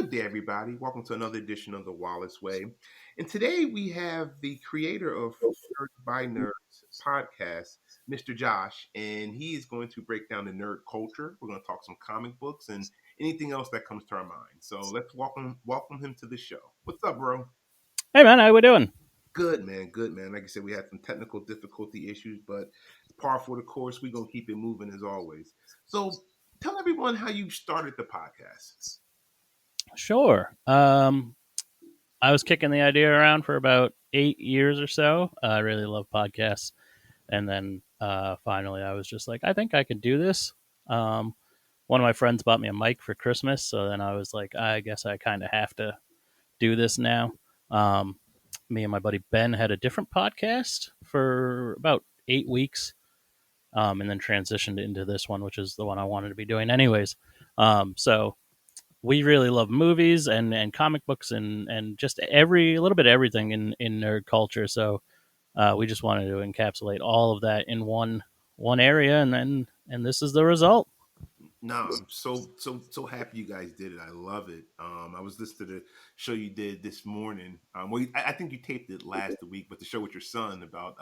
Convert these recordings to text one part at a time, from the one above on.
Good day, everybody. Welcome to another edition of the Wallace Way. And today we have the creator of Nerds by Nerds podcast, Mr. Josh, and he is going to break down the nerd culture. We're going to talk some comic books and anything else that comes to our mind. So let's welcome him to the show. What's up, bro? Hey man, how we doing? Good, man. Good, man. Like I said, we had some technical difficulty issues, but it's par for the course. We're going to keep it moving as always. So tell everyone how you started the podcast. Sure. I was kicking the idea around for about 8 years or so. I really love podcasts, and then finally, I was just like, I think I could do this. Um, One of my friends bought me a mic for Christmas, so then I was like, I guess I kind of have to do this now. Um, Me and my buddy Ben had a different podcast for about 8 weeks, and then transitioned into this one, which is the one I wanted to be doing anyways. So we really love movies and comic books and just every a little bit of everything in nerd culture. So we just wanted to encapsulate all of that in one area, and this is the result. No, I'm so happy you guys did it. I love it. I was listening to the show you did this morning. I think you taped it last week, but the show with your son about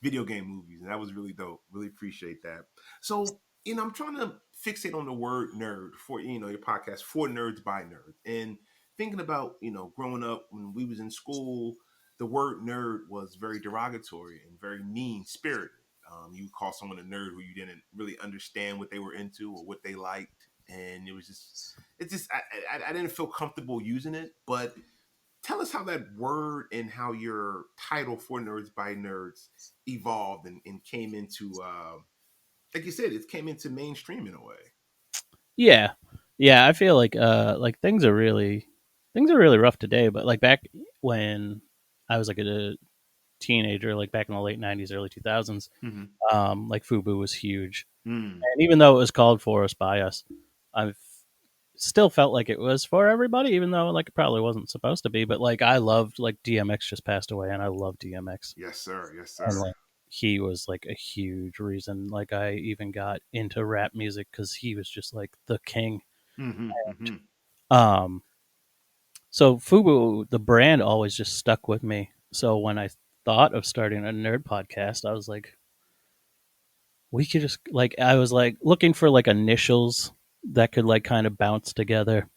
video game movies, and that was really dope. Really appreciate that. So, I'm trying to fixate on the word nerd for your podcast for nerds by nerds, and thinking about growing up when we was in school, the word nerd was very derogatory and very mean spirited. You call someone a nerd who you didn't really understand what they were into or what they liked, and I didn't feel comfortable using it. But tell us how that word and how your title for Nerds by Nerds evolved and came into, like you said, it came into mainstream in a way. Yeah, yeah. I feel like things are really rough today, but like back when I was like a teenager, like back in the late '90s, early 2000s, Mm-hmm. like Fubu was huge, Mm. and even though it was called for us by us, I've still felt like it was for everybody, even though like it probably wasn't supposed to be. But like I loved like DMX just passed away, and I love DMX, Yes, sir. Yes, and sir. like he was like a huge reason. Like I even got into rap music because he was just like the king. Mm-hmm. Mm-hmm. Um, so Fubu, the brand, always just stuck with me. So when I thought of starting a nerd podcast, I was like, we could just like I was like looking for like initials that could like kind of bounce together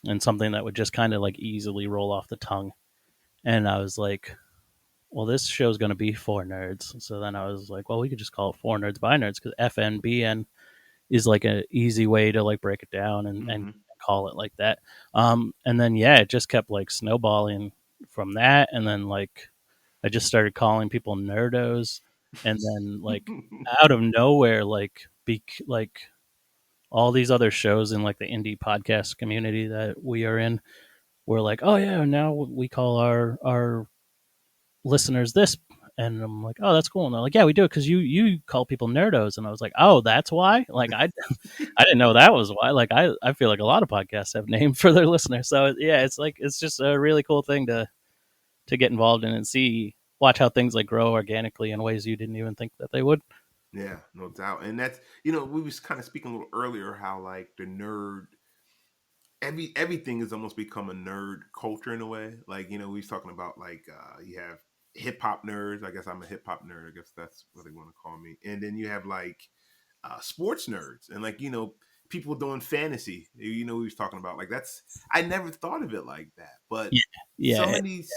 and something that would just kind of like easily roll off the tongue. And I was like, well, this show's going to be for nerds. So then I was like, well, we could just call it for nerds by nerds because FNBN is like an easy way to like break it down and Mm-hmm. call it like that. And then, yeah, it just kept like snowballing from that. And then like I just started calling people nerdos. And then like out of nowhere, like all these other shows in like the indie podcast community that we are in, we're like, oh yeah, now we call our listeners this, and I'm like, oh, that's cool. And they're like, yeah, we do it because you call people nerdos, and I was like, oh, that's why. Like I didn't know that was why. Like I feel like a lot of podcasts have names for their listeners, so yeah, it's like it's just a really cool thing to get involved in and watch how things like grow organically in ways you didn't even think that they would. Yeah, no doubt. And that's we was kind of speaking a little earlier how like the nerd everything has almost become a nerd culture in a way. Like, we was talking about like you have hip hop nerds. I guess I'm a hip hop nerd. I guess that's what they want to call me. And then you have like sports nerds and like, people doing fantasy. We was talking about like that's I never thought of it like that. But Yeah, some yeah, of these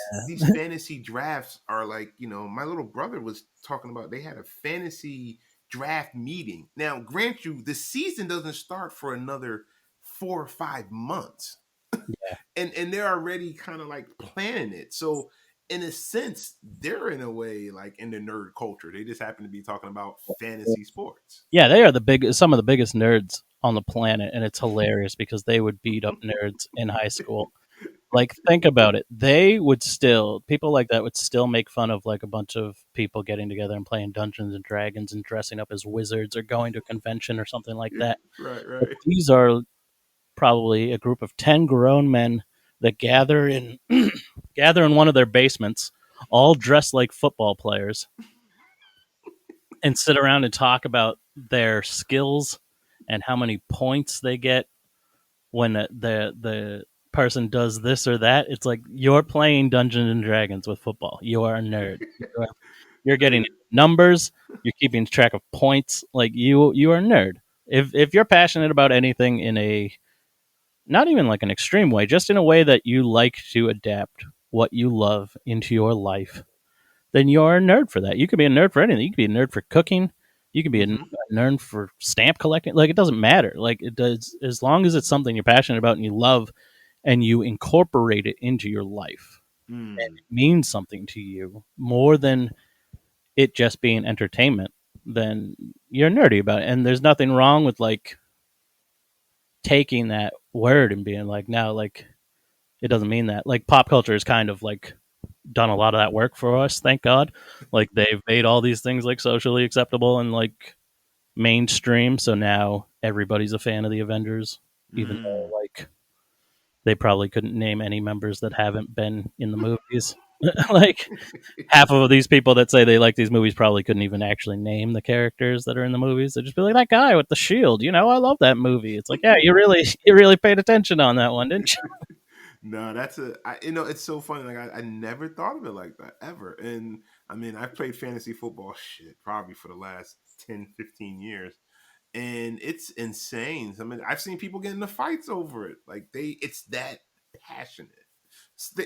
fantasy drafts are like, my little brother was talking about they had a fantasy draft meeting. Now, grant you, the season doesn't start for another 4 or 5 months, yeah. and they're already kind of like planning it. So, in a sense, they're in a way like in the nerd culture. They just happen to be talking about fantasy sports. Yeah, they are some of the biggest nerds on the planet, and it's hilarious because they would beat up nerds in high school. Like, think about it. People like that would still make fun of like a bunch of people getting together and playing Dungeons and Dragons and dressing up as wizards or going to a convention or something like that. Right, But right. these are probably a group of 10 grown men that gather in gather in one of their basements, all dressed like football players, and sit around and talk about their skills and how many points they get when the person does this or that. It's like you're playing Dungeons and Dragons with football. You are a nerd. You're getting numbers. You're keeping track of points. Like you are a nerd. If you're passionate about anything in a not even like an extreme way, just in a way that you like to adapt what you love into your life, then you're a nerd for that. You could be a nerd for anything. You could be a nerd for cooking. You could be Hmm. a nerd for stamp collecting. Like it doesn't matter. Like it does as long as it's something you're passionate about and you love and you incorporate it into your life. And Mm. it means something to you more than it just being entertainment, then you're nerdy about it. And there's nothing wrong with like taking that word and being like, no, like it doesn't mean that. Like pop culture is kind of like done a lot of that work for us, thank God. Like they've made all these things like socially acceptable and like mainstream, so now everybody's a fan of the Avengers, even Mm. though like they probably couldn't name any members that haven't been in the movies. Like half of these people that say they like these movies probably couldn't even actually name the characters that are in the movies. They'd just be like, that guy with the shield, I love that movie. It's like, yeah, you really paid attention on that one, didn't you? No, that's it's so funny. Like I never thought of it like that ever. And I mean, I've played fantasy football shit probably for the last 10, 15 years. And it's insane. I mean, I've seen people get into fights over it. Like it's that passionate.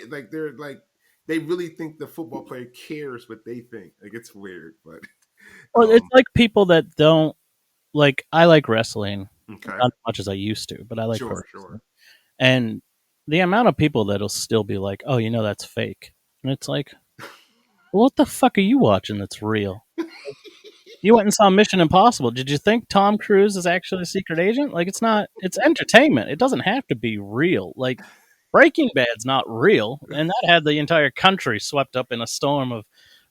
Like they're like they really think the football player cares what they think. Like it's weird, but Well, it's um, like people that don't like I like wrestling, okay, not as much as I used to, but I like pro sure, wrestling. sure. And the amount of people that'll still be like, "Oh, that's fake," and it's like, well, what the fuck are you watching that's real? You went and saw Mission Impossible. Did you think Tom Cruise is actually a secret agent? Like, it's not. It's entertainment. It doesn't have to be real. Like, Breaking Bad's not real, and that had the entire country swept up in a storm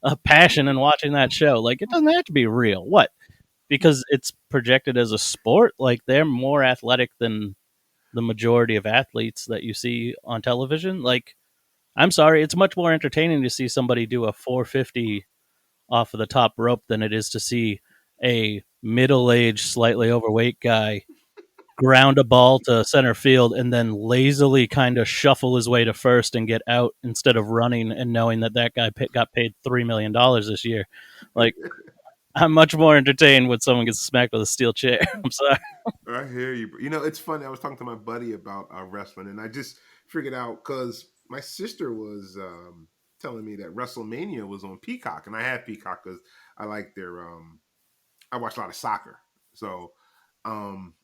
of passion in watching that show. Like, it doesn't have to be real. What? Because it's projected as a sport. Like, they're more athletic than the majority of athletes that you see on television. Like, I'm sorry, it's much more entertaining to see somebody do a 450 off of the top rope than it is to see a middle-aged, slightly overweight guy ground a ball to center field and then lazily kind of shuffle his way to first and get out instead of running and knowing that guy got paid $3 million this year. Like, I'm much more entertained when someone gets smacked with a steel chair. I'm sorry. I hear you. You know, it's funny. I was talking to my buddy about wrestling, and I just figured out because my sister was telling me that WrestleMania was on Peacock, and I have Peacock because I like their I watch a lot of soccer. So, um,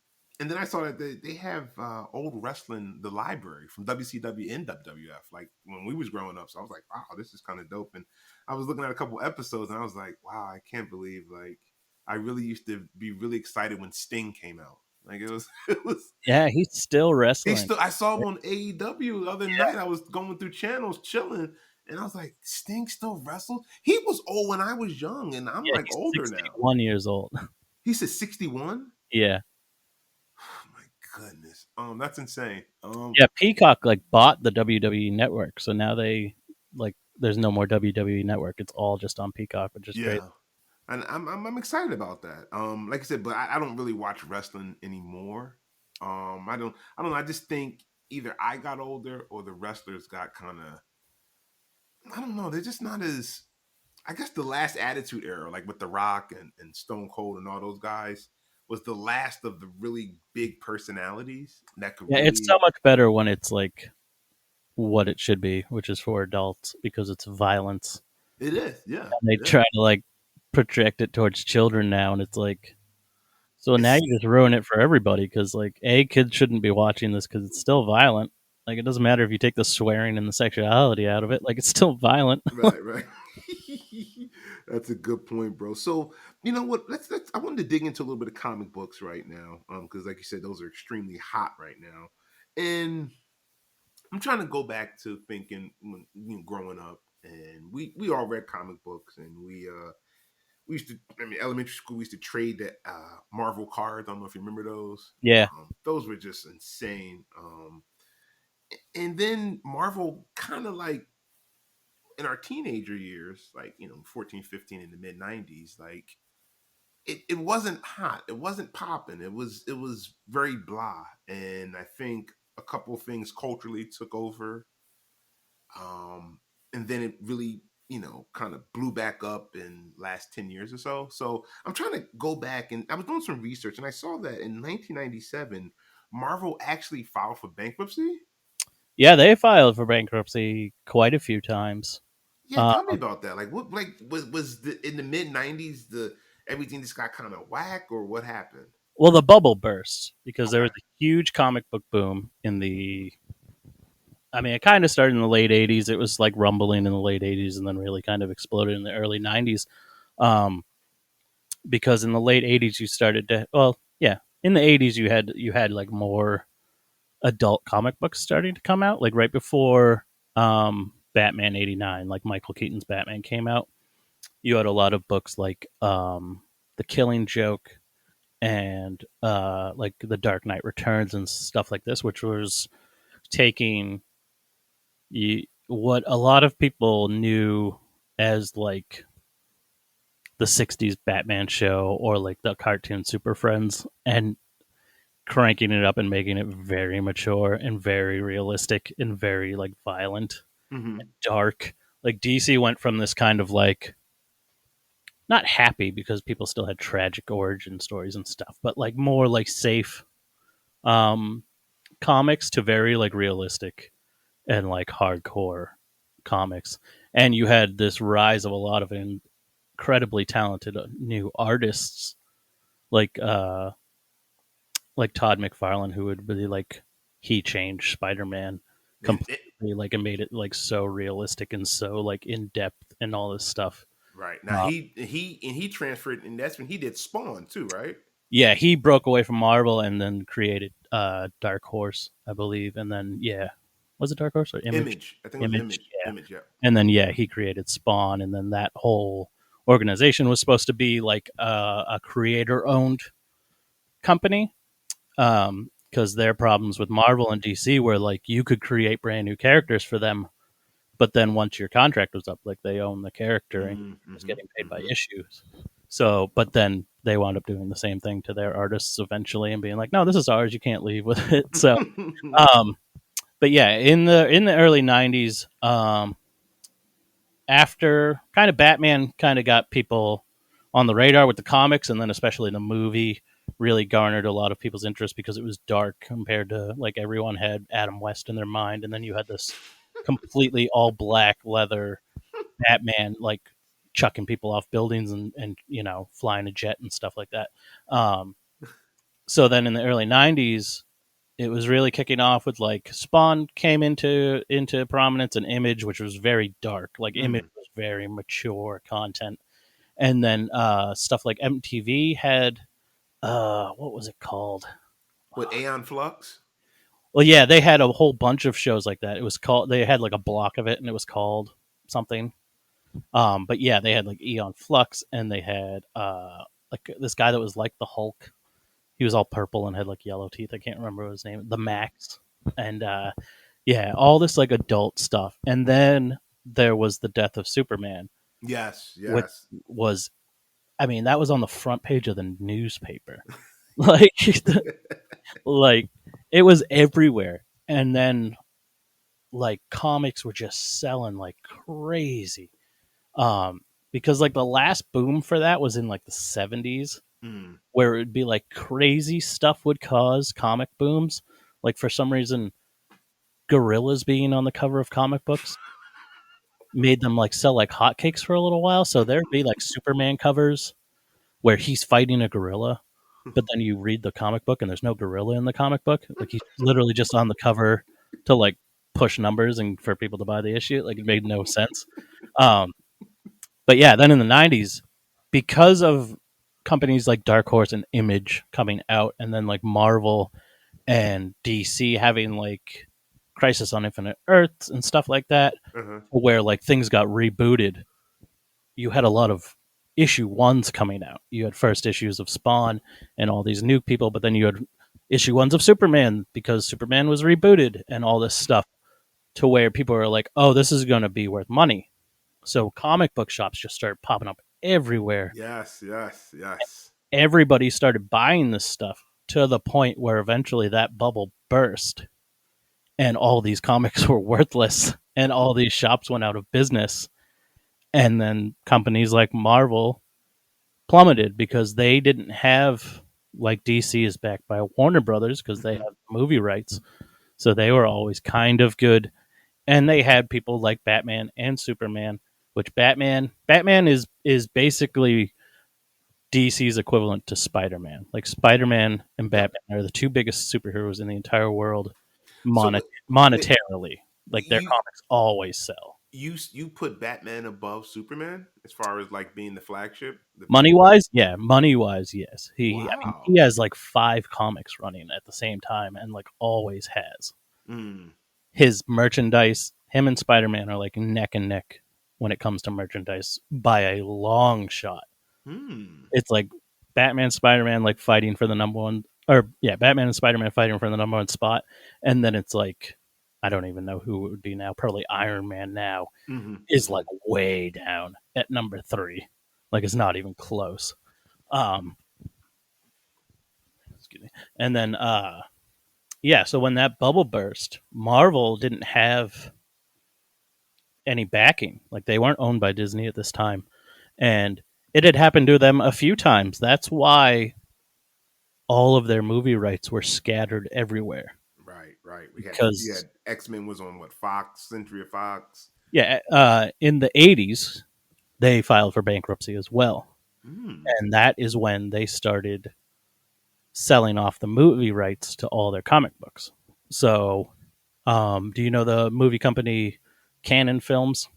and then I saw that they have old wrestling, the library from WCW and WWF, like when we was growing up. So I was like, wow, this is kind of dope. And I was looking at a couple episodes, and I was like, wow, I can't believe like I really used to be really excited when Sting came out. Like it was, it was. Yeah, he's still He wrestling. still. I saw him on AEW the other night. I was going through channels, chilling, and I was like, Sting still wrestles. He was old when I was young, and I'm Yeah, like he's older now. 61 years old. He said 61. Yeah. Oh my goodness. That's insane. Yeah, Peacock like bought the WWE network, so now they like there's no more WWE network. It's all just on Peacock, which is great. Yeah, and I'm excited about that. Like I said, but I don't really watch wrestling anymore. I don't know. I just think either I got older or the wrestlers got kind of. I don't know. They're just not as. I guess the last Attitude Era, like with The Rock and Stone Cold and all those guys, was the last of the really big personalities that could Yeah, it's so really. much better when it's like what it should be, which is for adults because it's violence. It is, yeah, And they yeah. try to like project it towards children now, and it's like so now It's you just ruin it for everybody because like kids shouldn't be watching this because it's still violent. Like it doesn't matter if you take the swearing and the sexuality out of it, like it's still violent. right, right. That's a good point, bro. So you know what? Let's. I wanted to dig into a little bit of comic books right now, because like you said, those are extremely hot right now, and I'm trying to go back to thinking when growing up, and we all read comic books, and we used to. I mean, elementary school, we used to trade the Marvel cards. I don't know if you remember those. Yeah, Those were just insane. And then Marvel kind of like in our teenager years, like 14, 15 in the mid 90s, like it wasn't hot, it wasn't popping, it was very blah. And I think a couple of things culturally took over, um, and then it really, kind of blew back up in last 10 years or so. So I'm trying to go back, and I was doing some research, and I saw that in 1997, Marvel actually filed for bankruptcy. Yeah, they filed for bankruptcy quite a few times. Yeah, Uh, tell me about that. Like, what, like, was in the mid 90s, the everything just got kind of whack, or what happened? well, the bubble burst because there Okay. was a huge comic book boom in the. I mean, it kind of started in the late '80s. It was like rumbling in the late '80s, and then really kind of exploded in the early '90s. Um, because in the late '80s, you started to. Well, yeah, in the '80s, you had like more adult comic books starting to come out, like right before Batman '89, like Michael Keaton's Batman came out. You had a lot of books like The Killing Joke and like The Dark Knight Returns and stuff like this, which was taking what a lot of people knew as like the 60s Batman show or like the cartoon Super Friends and cranking it up and making it very mature and very realistic and very like violent Hmm. and dark. Like DC went from this kind of like not happy because people still had tragic origin stories and stuff, but like more like safe um comics to very like realistic and like hardcore comics. And you had this rise of a lot of incredibly talented new artists like Todd McFarlane, who would really like he changed Spider-Man And completely, like, and made it like so realistic and so like in depth and all this stuff. right now, Uh, he transferred, and that's when he did Spawn too, right? yeah, he broke away from Marvel and then created Dark Horse, I believe, and then yeah, was it Dark Horse or Image? Image, I think it was Image, Image. yeah, Image, yeah. and then yeah, he created Spawn, and then that whole organization was supposed to be like a creator-owned company, because their problems with Marvel and DC were like you could create brand new characters for them, but then once your contract was up, like they own the character and Mm-hmm, was getting paid by mm-hmm. issues. So, but then they wound up doing the same thing to their artists eventually and being like, "No, this is ours. You can't leave with it." So, um, but yeah, in the early '90s, after kind of Batman kind of got people on the radar with the comics, and then especially the movie really garnered a lot of people's interest because it was dark compared to like everyone had Adam West in their mind, and then you had this completely all black leather Batman like chucking people off buildings and flying a jet and stuff like that. Um, so then in the early '90s, it was really kicking off with like Spawn came into prominence and Image, which was very dark. Like Image Mm. was very mature content, and then stuff like MTV had what was it called? With Aeon Flux. Well, yeah, they had a whole bunch of shows like that. It was called. They had like a block of it, and it was called something. But yeah, they had like Eon Flux, and they had like this guy that was like the Hulk. He was all purple and had like yellow teeth. I can't remember his name. The Max, and yeah, all this like adult stuff. And then there was the death of Superman, Yes, which yes. was, I mean, that was on the front page of the newspaper. Like, like it was everywhere. And then like comics were just selling like crazy. Um, because like the last boom for that was in like the '70s, Mm. where it would be like crazy stuff would cause comic booms. Like for some reason, gorillas being on the cover of comic books made them like sell like hotcakes for a little while. So there'd be like Superman covers where he's fighting a gorilla, but then you read the comic book and there's no gorilla in the comic book. Like he's literally just on the cover to like push numbers and for people to buy the issue. Like it made no sense. Um, but yeah, then in the '90s, because of companies like Dark Horse and Image coming out, and then like Marvel and DC having like Crisis on Infinite Earths and stuff like that, Uh-huh. where like things got rebooted, you had a lot of issue ones coming out. You had first issues of Spawn and all these new people, but then you had issue ones of Superman because Superman was rebooted and all this stuff to where people are like, oh, this is going to be worth money. So comic book shops just started popping up everywhere. Yes, yes, yes. Everybody started buying this stuff to the point where eventually that bubble burst. and all these comics were worthless, and all these shops went out of business. And then companies like Marvel plummeted because they didn't have, like DC is backed by Warner Brothers because they Hmm. have movie rights. So they were always kind of good. And they had people like Batman and Superman, which Batman is basically DC's equivalent to Spider-Man. Like Spider-Man and Yep. Batman are the two biggest superheroes in the entire world So monet- what? Wait, monetarily. Like their you comics always sell. you put Batman above Superman as far as like being the flagship, the big Money one? wise, yeah, money wise, yes. I mean, Wow. he has like 5 comics running at the same time, and like always has. Mm. His merchandise, him and Spider Man are like neck and neck when it comes to merchandise by a long shot. Hmm. It's like Batman, Spider Man, like fighting for the number one, or yeah, Batman and Spider Man fighting for the number one spot, and then it's like I don't even know who it would be now. Probably Iron Man now Hmm. is Hmm. like way down at number 3. Like it's not even close. Um, excuse me. And then yeah, so when that bubble burst, Marvel didn't have any backing. Like they weren't owned by Disney at this time. And it had happened to them a few times. That's why all of their movie rights were scattered everywhere. Right. Right. We Because had X-Men was on what, Fox, Century of Fox. yeah, in the 80s they filed for bankruptcy as well. Hmm. And that is when they started selling off the movie rights to all their comic books. So, do you know the movie company Canon Films?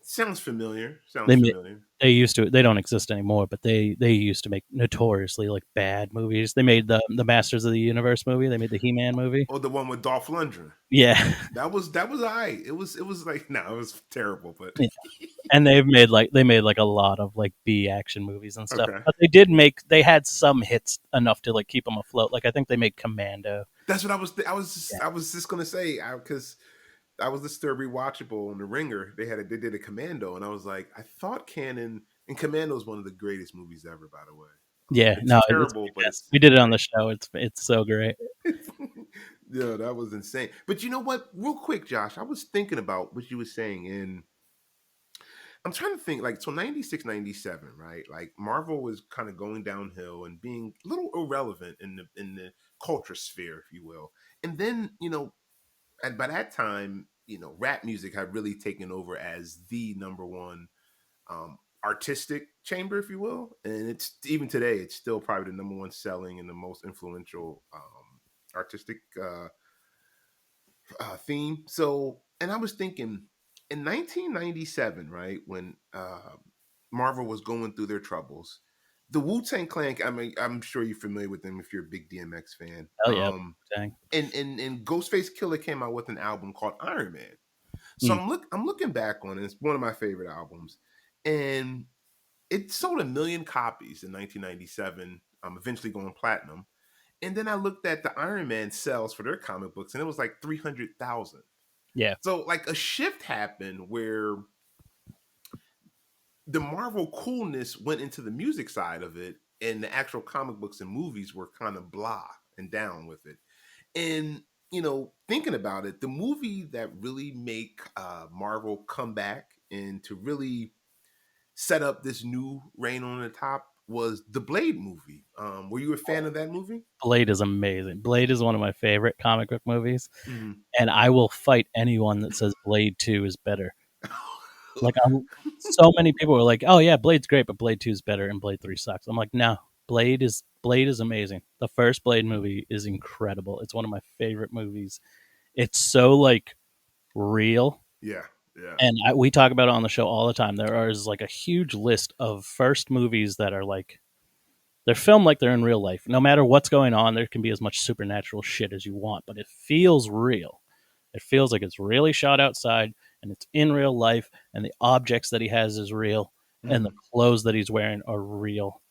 Sounds familiar. Sounds They familiar. they used to, they don't exist anymore, but they used to make notoriously like bad movies. They made the Masters of the Universe movie. They made the He Man movie. Oh, the one with Dolph Lundgren. Yeah, That was I. It was like no, it was terrible, but yeah. And they made like a lot of like B action movies and stuff. okay. But they had some hits enough to like keep them afloat. Like I think they made Commando. That's what Yeah, I was just gonna say because I was listening to rewatchable on the Ringer. They did a Commando, and I was like, I thought Canon and Commando is one of the greatest movies ever. By the way, yeah. it's No, it's terrible, but fantastic. it's We it's did it on great. the show. It's so great. Yeah, that was insane. But you know what? Real quick, Josh, I was thinking about what you were saying, and I'm trying to think like so 96, 97, right? Like Marvel was kind of going downhill and being a little irrelevant in the culture sphere, if you will. And then, and by that time, rap music had really taken over as the number one artistic chamber, if you will. And it's even today, it's still probably the number one selling and the most influential artistic theme. So, and I was thinking in 1997, right when Marvel was going through their troubles, the Wu Tang Clan. I mean, I'm sure you're familiar with them if you're a big DMX fan. Hell yeah, dang. And Ghostface Killer came out with an album called Iron Man. So Mm, I'm looking back on it. It's one of my favorite albums, and it sold 1 million copies in 1997. Eventually going platinum. And then I looked at the Iron Man sales for their comic books, and it was like 300,000. yeah, So like a shift happened where the Marvel coolness went into the music side of it, and the actual comic books and movies were kind of blah and down with it. And thinking about it, the movie that really make Marvel come back and to really set up this new reign on the top was the Blade movie. Were you a fan of that movie? Blade is amazing. Blade is one of my favorite comic book movies, Mhm. and I will fight anyone that says Blade 2 is better. Like so many people are like, "Oh yeah, Blade's great, but Blade 2 is better and Blade 3 sucks." I'm like, "No, Blade is amazing. The first Blade movie is incredible. It's one of my favorite movies. It's so like real." Yeah, yeah. And we talk about it on the show all the time. There is like a huge list of first movies that are like they're filmed like they're in real life. No matter what's going on, there can be as much supernatural shit as you want, but it feels real. It feels like it's really shot outside and it's in real life, and the objects that he has is real, and the Mhm. clothes that he's wearing are real.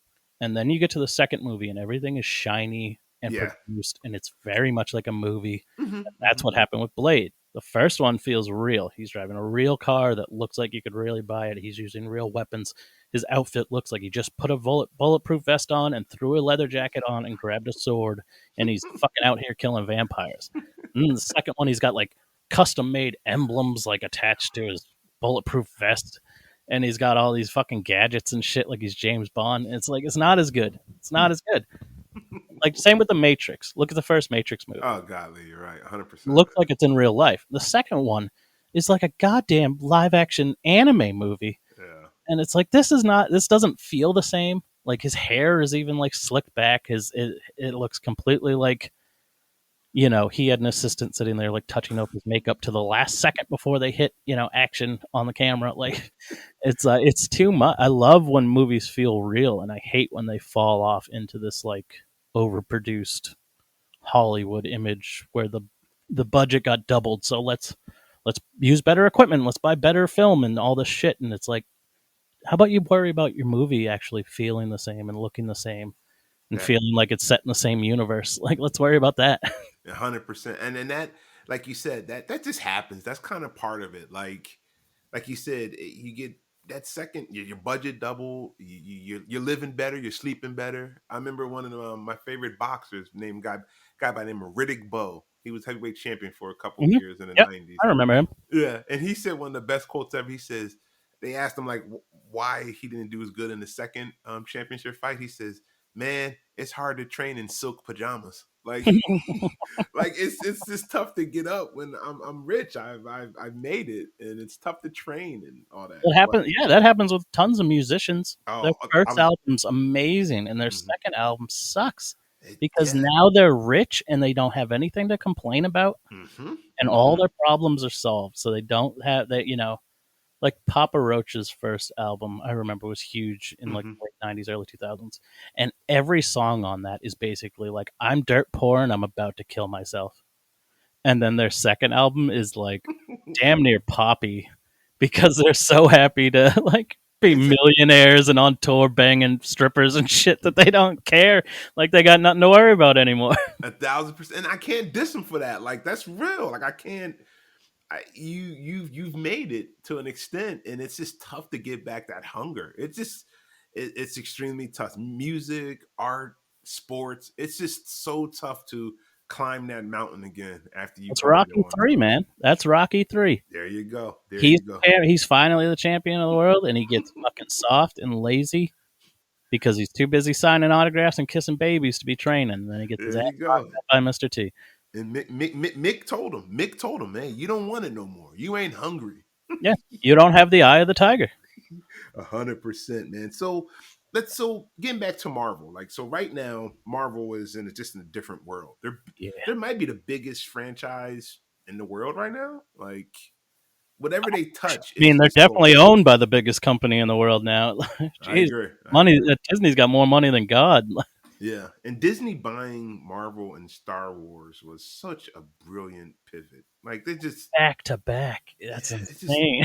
And then you get to the second movie, and everything is shiny and Yeah. produced, and it's very much like a movie. Mhm, That's mhm. what happened with Blade. The first one feels real. He's driving a real car that looks like you could really buy it. He's using real weapons. his outfit looks like he just put a bulletproof vest on and threw a leather jacket on and grabbed a sword, and he's fucking out here killing vampires. And then the second one, he's got like custom made emblems like attached to his bulletproof vest, and he's got all these fucking gadgets and shit like he's James Bond. And it's like it's not as good. It's not as good. Like same with the Matrix. Look at the first Matrix movie. Oh, godly, you're right, 100%. Looks like it's in real life. The second one is like a goddamn live action anime movie, Yeah, and it's like this is not. This doesn't feel the same. Like his hair is even like slicked back. It looks completely like he had an assistant sitting there like touching up his makeup to the last second before they hit action on the camera. Like it's too much. I love when movies feel real, and I hate when they fall off into this like overproduced Hollywood image where the budget got doubled. So let's use better equipment. Let's buy better film and all this shit. And it's like, how about you worry about your movie actually feeling the same and looking the same and that feeling like it's set in the same universe? Like, let's worry about that. 100%. And then that, like you said, that just happens. That's kind of part of it. Like you said, you get that second, your budget double. You're living better. You're sleeping better. I remember one of my favorite boxers, named guy by the name of Riddick Bowe. He was heavyweight champion for a couple Mhm. years in the Yep, '90s. I remember him. Yeah, and he said one of the best quotes ever. He says they asked him like why he didn't do as good in the second championship fight. He says, "Man, it's hard to train in silk pajamas. Like, like it's just tough to get up when I'm rich. I've made it, and it's tough to train and all that. It But happens. Yeah, that happens with tons of musicians. Their oh, first I'm album's amazing, and their mhm. second album sucks because Yeah, now they're rich and they don't have anything to complain about, hmm and all hmm their problems are solved. So they don't have that. Like Papa Roach's first album, I remember was huge in like hmm late '90s, early 2000s, and every song on that is basically like I'm dirt poor and I'm about to kill myself. And then their second album is like damn near poppy because they're so happy to like be it's millionaires and on tour banging strippers and shit that they don't care. Like they got nothing to worry about anymore. 1,000%, and I can't diss him for that. Like that's real. Like I can't. You've made it to an extent, and it's just tough to get back that hunger. It's extremely tough. Music, art, sports. It's just so tough to climb that mountain again after you've It's gone Rocky there one 3, time. man. That's Rocky 3. There you go. There He's you go. he's finally the champion of the world, and he gets fucking soft and lazy because he's too busy signing autographs and kissing babies to be training. And then he gets his There ass you knocked go. out by Mr. T. And Mick told him. Mick told him, man, you don't want it no more. You ain't hungry. Yeah, you don't have the eye of the tiger. 100%, man. So getting back to Marvel, like so right now, Marvel is just in a different world. Yeah. There might be the biggest franchise in the world right now. Like whatever they touch I mean, they're is gold. definitely owned by the biggest company in the world now. I Jeez, agree. I money. agree. Disney's got more money than God. Yeah, and Disney buying Marvel and Star Wars was such a brilliant pivot. Like they just, Back to back. That's yeah, it's just insane.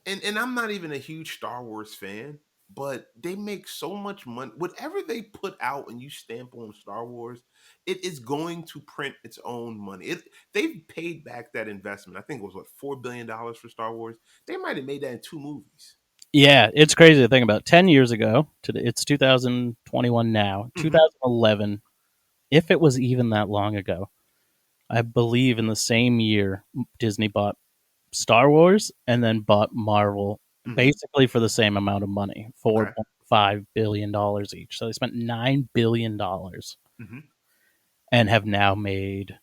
and I'm not even a huge Star Wars fan, but they make so much money. Whatever they put out and you stamp on Star Wars, it is going to print its own money. They've paid back that investment. I think it was what $4 billion for Star Wars. They might have made that in two movies. Yeah, it's crazy to think about. 10 years ago, it's 2021 now. Hmm 2011. If it was even that long ago, I believe in the same year Disney bought Star Wars and then bought Marvel hmm basically for the same amount of money, Okay. $4.5 billion each. So they spent $9 billion hmm and have now made,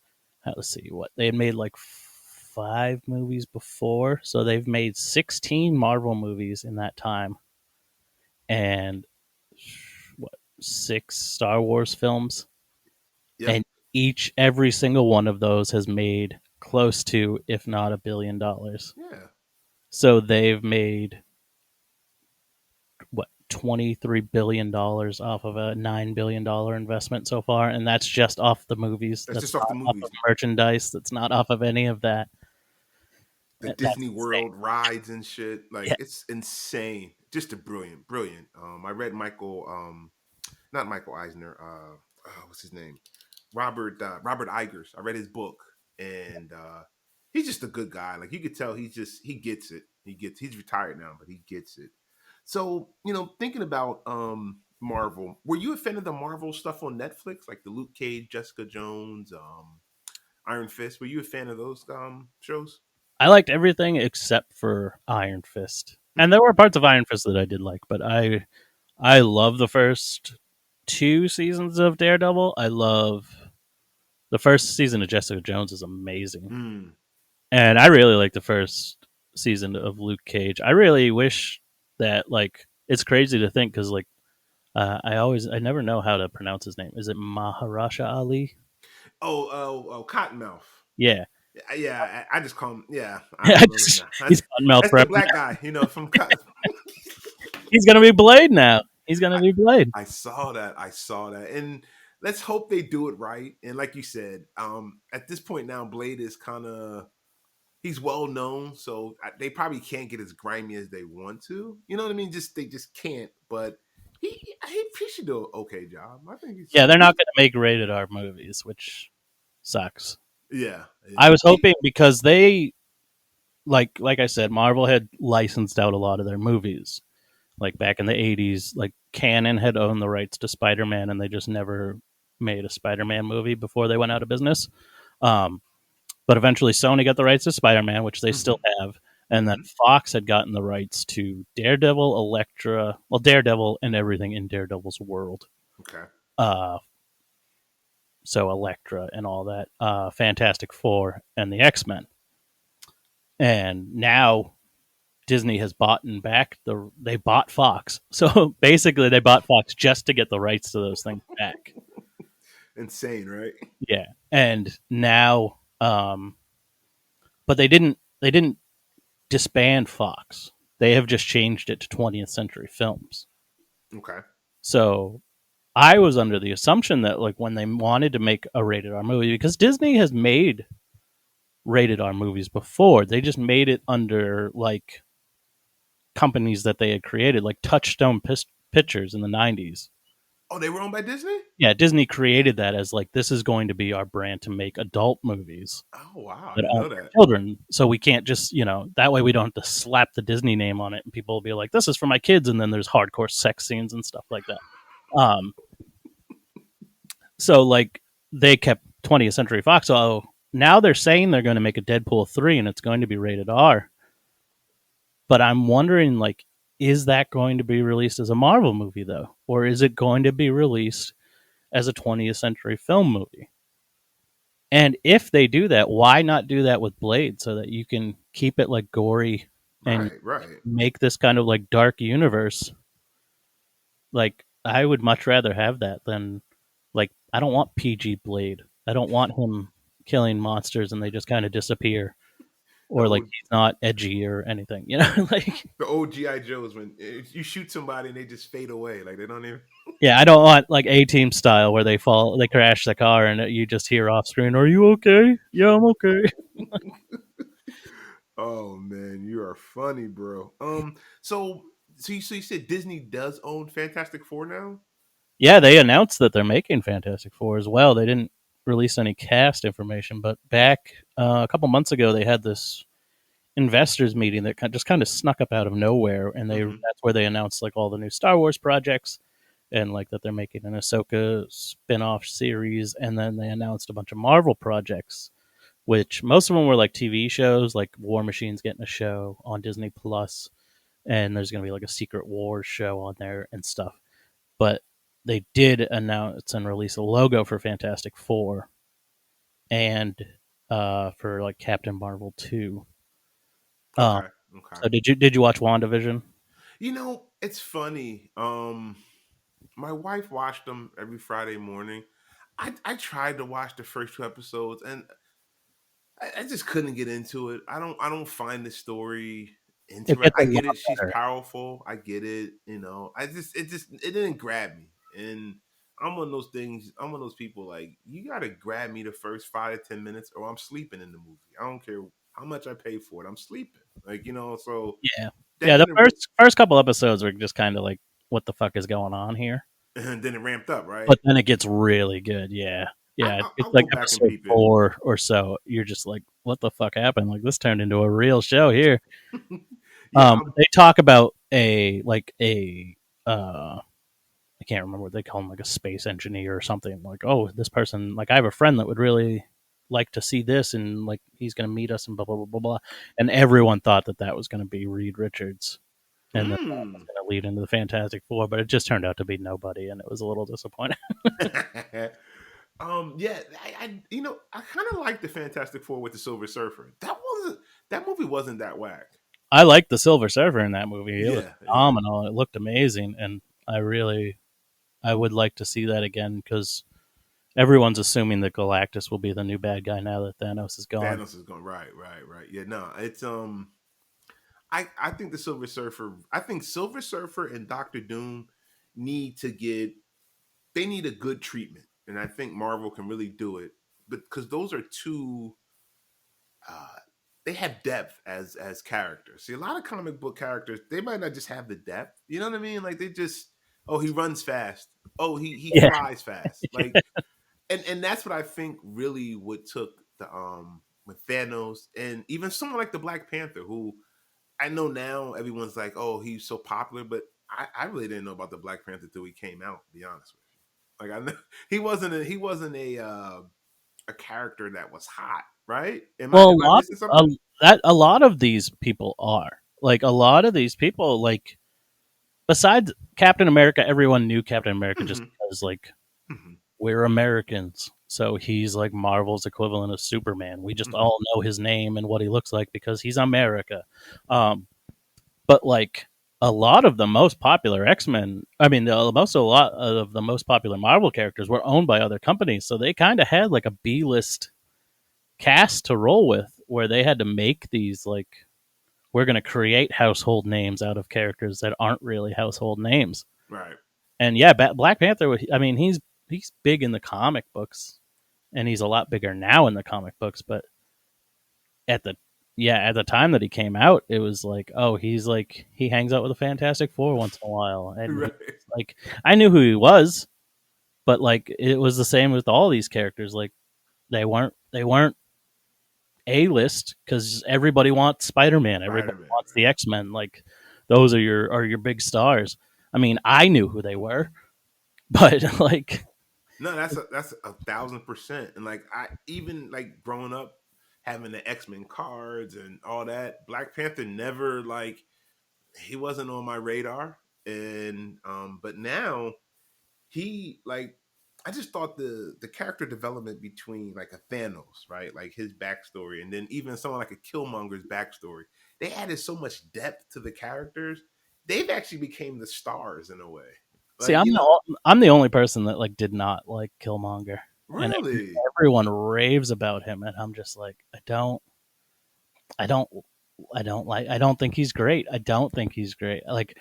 let's see, what they had made like five movies before. So they've made 16 Marvel movies in that time and what, six Star Wars films. Yep. And every single one of those has made close to, if not $1 billion. Yeah. So they've made what, $23 billion off of a $9 billion investment so far, and that's just off the movies. That's That's just off the not off of movies. merchandise. That's not off of any of that. The That's Disney insane. World rides and shit. Like Yeah, it's insane. Just a brilliant. I read not Michael Eisner. What's his name? Robert Igers. I read his book, and he's just a good guy. Like you could tell, he gets it. He's retired now, but he gets it. So, thinking about Marvel, were you a fan of the Marvel stuff on Netflix, like the Luke Cage, Jessica Jones, Iron Fist? Were you a fan of those shows? I liked everything except for Iron Fist, and there Hmm. were parts of Iron Fist that I did like, but I love the first two seasons of Daredevil. I love the first season of Jessica Jones is amazing, Mm. and I really like the first season of Luke Cage. I really wish that like it's crazy to think because like I never know how to pronounce his name. Is it Maharaja Ali? Oh, Cottonmouth. Yeah, Yeah, I just call him. Yeah, I don't know. Nah, he's got mouth that's the forever. black guy, from. He's gonna be Blade now. He's gonna be Blade. I saw that. And let's hope they do it right. And like you said, at this point now, Blade is kind of he's well known, so they probably can't get as grimy as they want to. You know what I mean? They just can't. But he should do an okay job. I think Yeah, they're not gonna make rated R movies, which sucks. yeah, I yeah. was hoping because they like I said, Marvel had licensed out a lot of their movies. Like back in the '80s, like Canon had owned the rights to Spider-Man, and they just never made a Spider-Man movie before they went out of business. Um, but eventually, Sony got the rights to Spider-Man, which they still Hmm. have, and then Hmm. Fox had gotten the rights to Daredevil, Elektra, well, Daredevil, and everything in Daredevil's world. Okay. Uh, so Elektra and all that, Fantastic Four, and the X-Men, and now Disney has bought back they bought Fox. So basically they bought Fox just to get the rights to those things back. Insane, right? Yeah. And now but they didn't disband Fox. They have just changed it to 20th Century Films. Okay. So I was under the assumption that like when they wanted to make a rated R movie because Disney has made rated R movies before, they just made it under like companies that they had created like Touchstone Pictures in the 90s. Oh, they were owned by Disney? Yeah, Disney created that as like this is going to be our brand to make adult movies Oh, wow. I that didn't aren't know for that. children. So we can't just that way we don't have to slap the Disney name on it and people will be like, "This is for my kids," and then there's hardcore sex scenes and stuff like that. Um, so like they kept 20th Century Fox. So now they're saying they're going to make a Deadpool 3 and it's going to be rated R. But I'm wondering like, is that going to be released as a Marvel movie though, or is it going to be released as a 20th Century film movie? And if they do that, why not do that with Blade so that you can keep it like gory and Right, right. make this kind of like dark universe? Like I would much rather have that than like I don't want PG Blade. I don't want him killing monsters and they just kind of disappear The or like old he's not edgy or anything, you know? Like the old GI Joes when you shoot somebody and they just fade away, like they don't even. yeah, I don't want like A-Team style where they crash the car and you just hear off screen, "Are you okay?" "Yeah, I'm okay." Oh man, you are funny, bro. So you said Disney does own Fantastic Four now? Yeah, they announced that they're making Fantastic Four as well. They didn't release any cast information, but back a couple months ago, they had this investors meeting that just kind of snuck up out of nowhere, and Hmm. that's where they announced like all the new Star Wars projects and like that they're making an Ahsoka spin-off series, and then they announced a bunch of Marvel projects, which most of them were like TV shows, like War Machine's getting a show on Disney Plus, and there's going to be like a Secret Wars show on there and stuff. But they did announce and release a logo for Fantastic Four and for like Captain Marvel 2. Um, Okay, okay. so did you watch WandaVision? It's funny. My wife watched them every Friday morning. I tried to watch the first two episodes, and I just couldn't get into it. I don't find the story It interesting. gets a I get lot it. She's better. powerful. I get it. It didn't grab me. And I'm one of those things. I'm one of those people like you got to grab me the first 5 to 10 minutes, or I'm sleeping in the movie. I don't care how much I pay for it. I'm sleeping. So Yeah, that yeah. The didn't. first couple episodes were just kind of like, what the fuck is going on here? And then it ramped up, right? But then it gets really good. Yeah, yeah. It's I'll like go back and episode peep it. 4 or so. You're just like, what the fuck happened? Like this turned into a real show here. Yeah, They talk about a I can't remember what they call him, like a space engineer or something. Like, oh, this person, like I have a friend that would really like to see this, and like he's going to meet us, and blah blah blah blah blah. And everyone thought that that was going to be Reed Richards, and that was Mm. going to lead into the Fantastic Four, but it just turned out to be nobody, and it was a little disappointing. Yeah, I kind of like the Fantastic Four with the Silver Surfer. That movie wasn't that whack. I liked the Silver Surfer in that movie; it was Yeah, yeah. phenomenal. It looked amazing, and I would like to see that again because everyone's assuming that Galactus will be the new bad guy now that Thanos is gone. Thanos is going right, right, right. Yeah, no, it's I think the Silver Surfer. I think Silver Surfer and Doctor Doom need to get. They need a good treatment, and I think Marvel can really do it. But because those are two, uh, they have depth as characters. See, a lot of comic book characters, they might not just have the depth. You know what I mean? Like they just, oh, he runs fast. Oh, he Yeah, flies fast. Like, and that's what I think really what took the with Thanos and even someone like the Black Panther, who I know now everyone's like, oh, he's so popular, but I really didn't know about the Black Panther till he came out. To be honest with you, like I know he wasn't a character that was hot, right? Am I well, am I missing something? a lot of these people are like a lot of these people like besides Captain America, everyone knew Captain America just Hmm. because like Hmm. we're Americans. So he's like Marvel's equivalent of Superman. We just Hmm. all know his name and what he looks like because he's America. Um, but like a lot of the most popular X-Men, I mean, a lot of the most popular Marvel characters were owned by other companies, so they kind of had like a B-list cast to roll with, where they had to make these like we're going to create household names out of characters that aren't really household names. Right. And yeah, Black Panther. I mean, he's big in the comic books, and he's a lot bigger now in the comic books. But at the at the time that he came out, it was like, oh, he's like he hangs out with the Fantastic Four once in a while, and he's Right. like, I knew who he was, but like it was the same with all these characters. Like they weren't A list because everybody wants Spider Man, everybody Spider Man. wants the Right. X Men. Like those are your big stars. I mean, I knew who they were, but like No, that's 1,000%. And like I even like growing up having the X-Men cards and all that, Black Panther never like he wasn't on my radar. And but now he like I just thought the character development between like a Thanos, right? Like his backstory, and then even someone like a Killmonger's backstory, they added so much depth to the characters. They've actually became the stars in a way. see, Like, I'm the only person that like did not like Killmonger, and really? everyone raves about him, and I'm just like, I don't, I don't think he's great. I don't think he's great. Like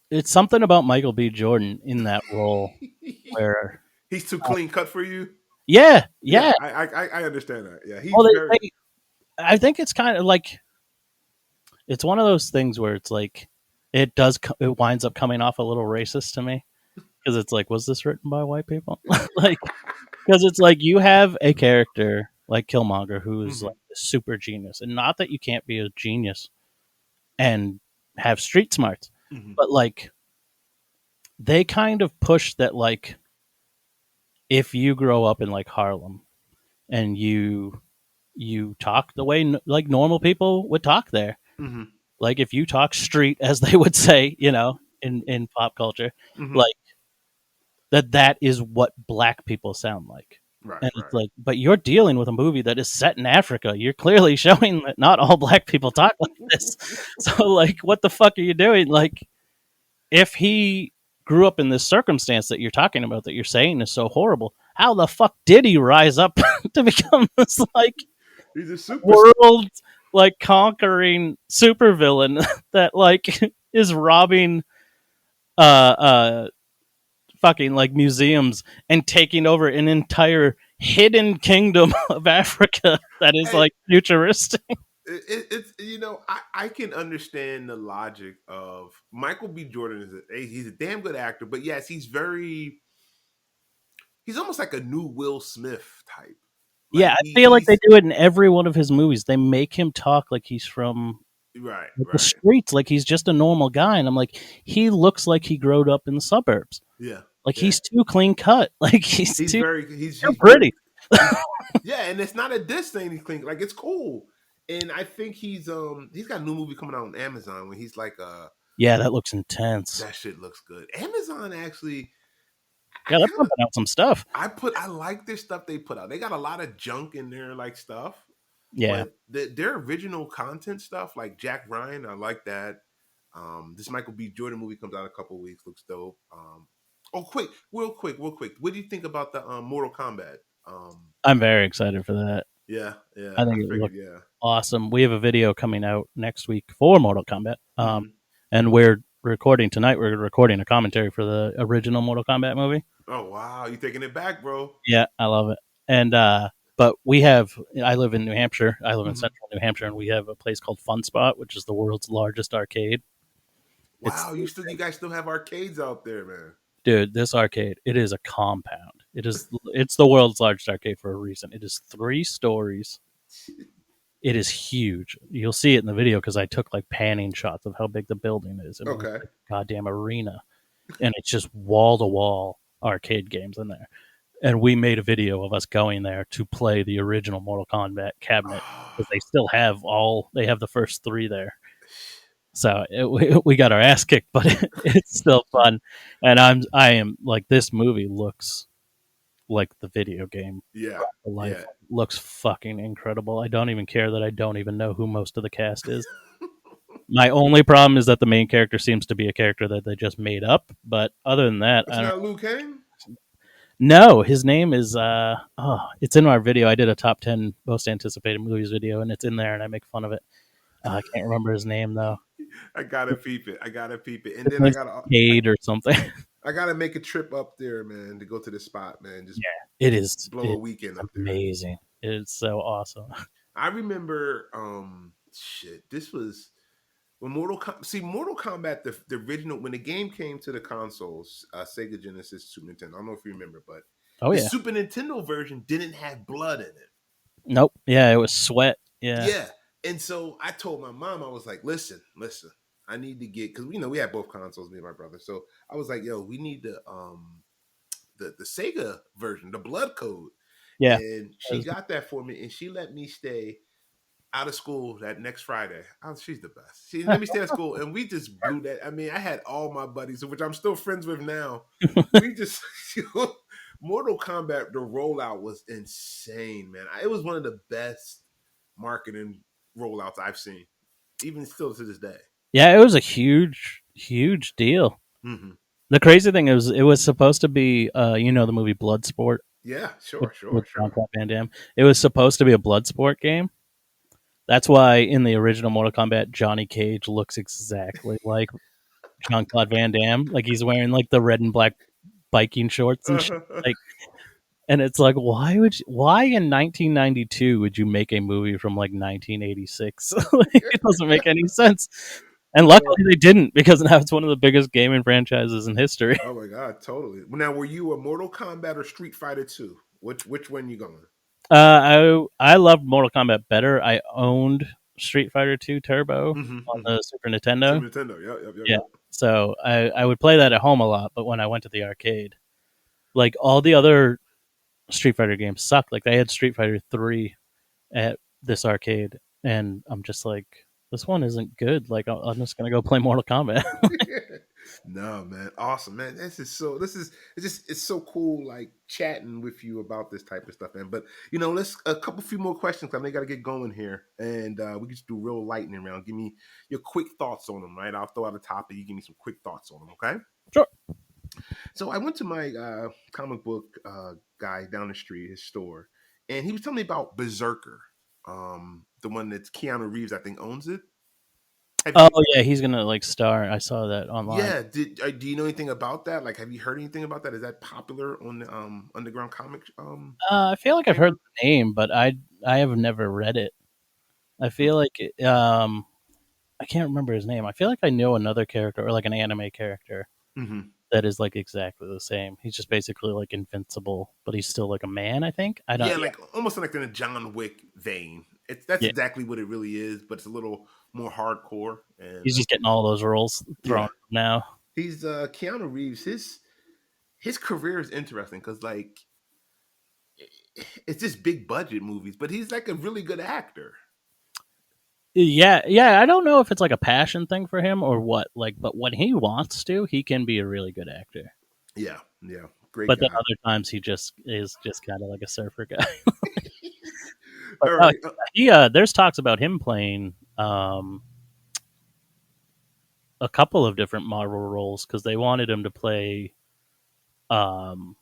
it's something about Michael B. Jordan in that role where, He's too uh, clean cut for you. yeah, Yeah, yeah. I understand that. Yeah, he's Well, very. I think it's kind of like it's one of those things where it's like it winds up coming off a little racist to me because it's like, was this written by white people? Like, because it's like you have a character like Killmonger who's Hmm. like a super genius, and not that you can't be a genius and have street smarts, Hmm. but like they kind of push that like if you grow up in like Harlem and you talk the way like normal people would talk there, Hmm. like if you talk street as they would say, in pop culture, Hmm. like that is what black people sound like. Right, And it's right. like, but you're dealing with a movie that is set in Africa. You're clearly showing that not all black people talk like this. So like what the fuck are you doing? Like if he grew up in this circumstance that you're talking about that you're saying is so horrible, how the fuck did he rise up to become this like He's a super. world like conquering supervillain that like is robbing uh fucking like museums and taking over an entire hidden kingdom of Africa that is Hey, like futuristic. it's I can understand the logic of Michael B. Jordan he's a damn good actor, but yes, he's almost like a new Will Smith type. Yeah, Like I feel like they do it in every one of his movies. They make him talk like he's from Right, The right. streets, like he's just a normal guy, and I'm like, he looks like he growed up in the suburbs. Yeah, Like yeah. he's too clean cut. Like he's He's too very you're he's very pretty. he's yeah, and it's not a diss thing. He's clean, like it's cool. And I think he's got a new movie coming out on Amazon when he's like Yeah, that looks intense. that shit looks good. Amazon actually, I Yeah, they're kind of pumping out some stuff. I like their stuff they put out. They got a lot of junk in there like stuff, Yeah, but their original content stuff like Jack Ryan, I like that. This Michael B. Jordan movie comes out in a couple weeks, looks dope. Oh, quick, real quick. What do you think about the Mortal Kombat? Um, I'm very excited for that. yeah, yeah, I I think it figured, looks yeah. awesome. We have a video coming out next week for Mortal Kombat, Hmm. and we're recording tonight. We're recording a commentary for the original Mortal Kombat movie. Oh wow, you taking it back, bro? Yeah, I love it. And but we have. I live in New Hampshire. I live in Hmm. central New Hampshire, and we have a place called Fun Spot, which is the world's largest arcade. It's Wow, you guys still have arcades out there, man. dude, this arcade. It is a compound. It is. It's the world's largest arcade for a reason. It is 3 stories. It is huge. You'll see it in the video because I took like panning shots of how big the building is. I mean, it's Okay. like a goddamn arena, and it's just wall to wall arcade games in there. And we made a video of us going there to play the original Mortal Kombat cabinet because they still have all. They have the first 3 there. So we got our ass kicked, but it's still fun. And I am like this movie looks like the video game Yeah, brought to life. yeah. Looks fucking incredible. I don't even care that I don't even know who most of the cast is. My only problem is that the main character seems to be a character that they just made up. But other than that, It's I don't not Liu Kang. know. His name is it's in our video. I did a top 10 most anticipated movies video, and it's in there, and I make fun of it. I can't remember his name though. I gotta peep it. I gotta peep it, and His then name's Cade or something. I gotta make a trip up there, man, to go to the spot, man. Just Yeah, it is. blow a It's weekend up there. amazing. It's so awesome. I remember, shit. This was when Mortal Kombat, the original, when the game came to the consoles, Sega Genesis, Super Nintendo. I don't know if you remember, but Oh the yeah. Super Nintendo version didn't have blood in it. Nope. Yeah, it was sweat. Yeah. Yeah, and so I told my mom, I was like, listen, I need to get, because we had both consoles, me and my brother. So I was like, yo, we need the Sega version, the blood code. Yeah. And she got that for me, and she let me stay out of school that next Friday. Oh, she's the best. She let me stay at school, and we just blew that. I mean, I had all my buddies, which I'm still friends with now. We just Mortal Kombat. The rollout was insane, man. It was one of the best marketing rollouts I've seen, even still to this day. Yeah, it was a huge, huge deal. Hmm. The crazy thing is, it was supposed to be, the movie Bloodsport Yeah, with, sure, sure, with sure. Jean-Claude Van Damme. It was supposed to be a Bloodsport game. That's why in the original Mortal Kombat, Johnny Cage looks exactly like Jean-Claude Van Damme. Like he's wearing like the red and black biking shorts and shit. Like, and it's like, why in 1992 would you make a movie from like 1986? Like, it doesn't make any sense. And luckily they didn't because now it's one of the biggest gaming franchises in history. Oh my god, totally. Now, were you a Mortal Kombat or Street Fighter Two? Which one you going? I loved Mortal Kombat better. I owned Street Fighter 2 Turbo Hmm. on Hmm. the Super Nintendo. Super Nintendo. Yep, yep, yep, Yeah. yep. So I would play that at home a lot, but when I went to the arcade, like all the other Street Fighter games sucked. Like they had Street Fighter 3 at this arcade, and I'm just like, this one isn't good. Like I'm just gonna go play Mortal Kombat. No, man, awesome, man. It's so cool, like chatting with you about this type of stuff, man. But let's a couple few more questions. I know you got to get going here, and we can just do real lightning round. Give me your quick thoughts on them, right? I'll throw out a topic. You give me some quick thoughts on them, okay? Sure. So I went to my comic book guy down the street, his store, and he was telling me about Berserker, the one that Keanu Reeves, I think, owns it. Have Oh you? yeah, he's gonna like star. I saw that online. Yeah. Do you know anything about that? Like, have you heard anything about that? Is that popular on the underground comic I feel like I've heard chamber? the name, but I have never read it. I feel like I can't remember his name. I feel like I know another character or like an anime character Mm-hmm. that is like exactly the same. He's just basically like invincible, but he's still like a man. I think. I don't. Yeah, Yeah. like almost like in a John Wick vein. That's Yeah, exactly what it really is, but it's a little more hardcore. And he's just getting all those roles thrown yeah, now. he's Keanu Reeves. His career is interesting because like it's just big budget movies, but he's like a really good actor. Yeah, yeah. I don't know if it's like a passion thing for him or what. Like, but when he wants to, he can be a really good actor. Yeah, yeah, great But then guy. other times he just is just kind of like a surfer guy. But All no, right. he there's talks about him playing a couple of different Marvel roles because they wanted him to play um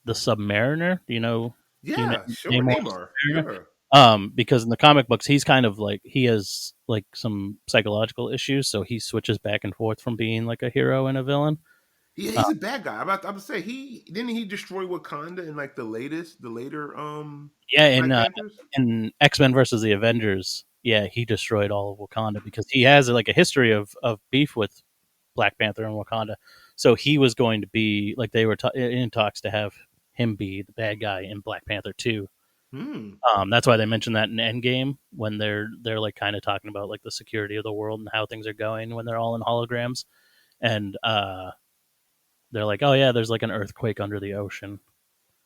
the Submariner. Do you know Yeah, sure. Namor Neymar. Submariner? Sure. Because in the comic books he's kind of like he has like some psychological issues, so he switches back and forth from being like a hero and a villain. Yeah, Uh, he's a bad guy. I'm about to say he destroy Wakanda in like the later yeah, Black Panthers. in X-Men versus the Avengers, yeah, he destroyed all of Wakanda because he has like a history of beef with Black Panther and Wakanda. So he was going to be like they were in talks to have him be the bad guy in Black Panther 2. Hmm. That's why they mentioned that in Endgame when they're like kind of talking about like the security of the world and how things are going when they're all in holograms, and they're like, oh yeah, there's like an earthquake under the ocean.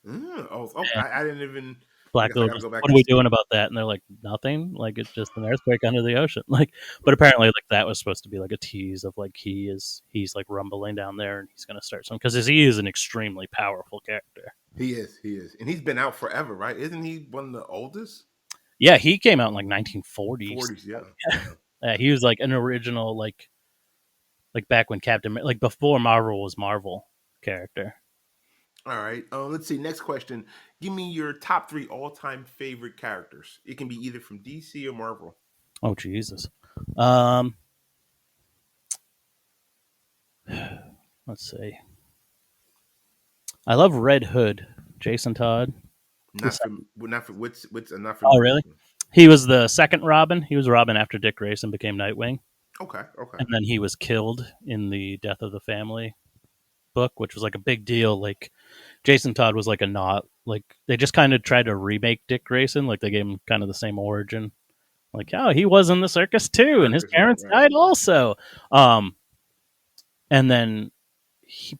Oh, okay. I didn't even. I Black guess I Widow got to just, go back what are and we see doing it. about that? And they're like, nothing. Like it's just an earthquake under the ocean. Like, but apparently, like that was supposed to be like a tease of like he's like rumbling down there and he's gonna start some because he is an extremely powerful character. He is. He is, and he's been out forever, right? Isn't he one of the oldest? Yeah, he came out in like 1940s. 40s. Yeah. Yeah. He was like an original like back when Captain like before Marvel was Marvel character. All right. Let's see. Next question. Give me your top three all-time favorite characters. It can be either from DC or Marvel. Oh Jesus. Um, let's see. I love Red Hood, Jason Todd. Not from not for what's not Oh familiar really? with him. He was the second Robin. He was Robin after Dick Grayson became Nightwing, Okay. Okay. and then he was killed in the Death of the Family book, which was like a big deal. Like Jason Todd was like a not like they just kind of tried to remake Dick Grayson. Like they gave him kind of the same origin. Like, oh, he was in the circus too, and his Circus. Right. parents Right. died also. And then,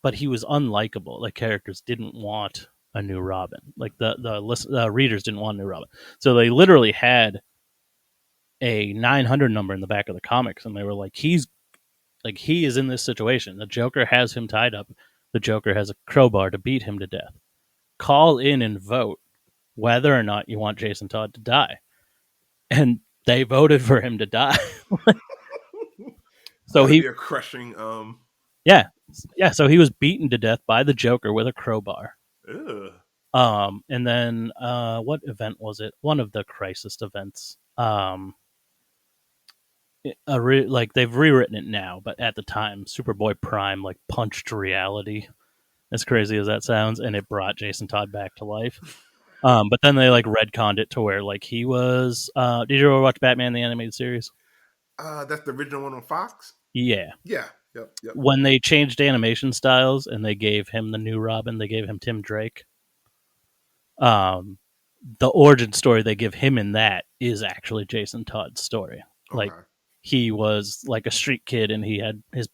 but he was unlikable. Like characters didn't want a new Robin. Like the readers didn't want a new Robin, so they literally had a 900 number in the back of the comics, and they were like, he is in this situation. The Joker has him tied up. The Joker has a crowbar to beat him to death. Call in and vote whether or not you want Jason Todd to die. And they voted for him to die. So Gotta he, be a crushing yeah, yeah. So he was beaten to death by the Joker with a crowbar. ugh. And then what event was it? One of the Crisis events. Like they've rewritten it now, but at the time, Superboy Prime like punched reality. As crazy as that sounds, and it brought Jason Todd back to life. But then they like retconned it to where like he was. Did you ever watch Batman the animated series? That's the original one on Fox? Yeah. Yeah. Yep. Yep. When they changed animation styles and they gave him the new Robin, they gave him Tim Drake. Um, the origin story they give him in that is actually Jason Todd's story. Like Okay. he was like a street kid and he had his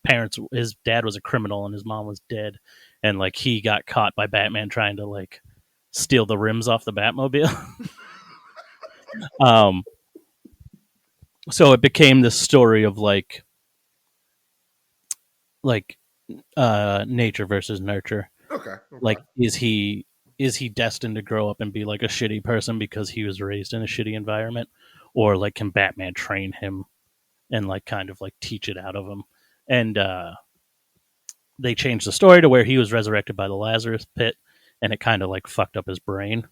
dad was a criminal and his mom was dead, and like he got caught by Batman trying to like steal the rims off the Batmobile. um, so it became this story of like nature versus nurture. Okay. Like Okay. is he destined to grow up and be like a shitty person because he was raised in a shitty environment, or like can Batman train him and like kind of like teach it out of him? And they changed the story to where he was resurrected by the Lazarus pit, and it kind of like fucked up his brain.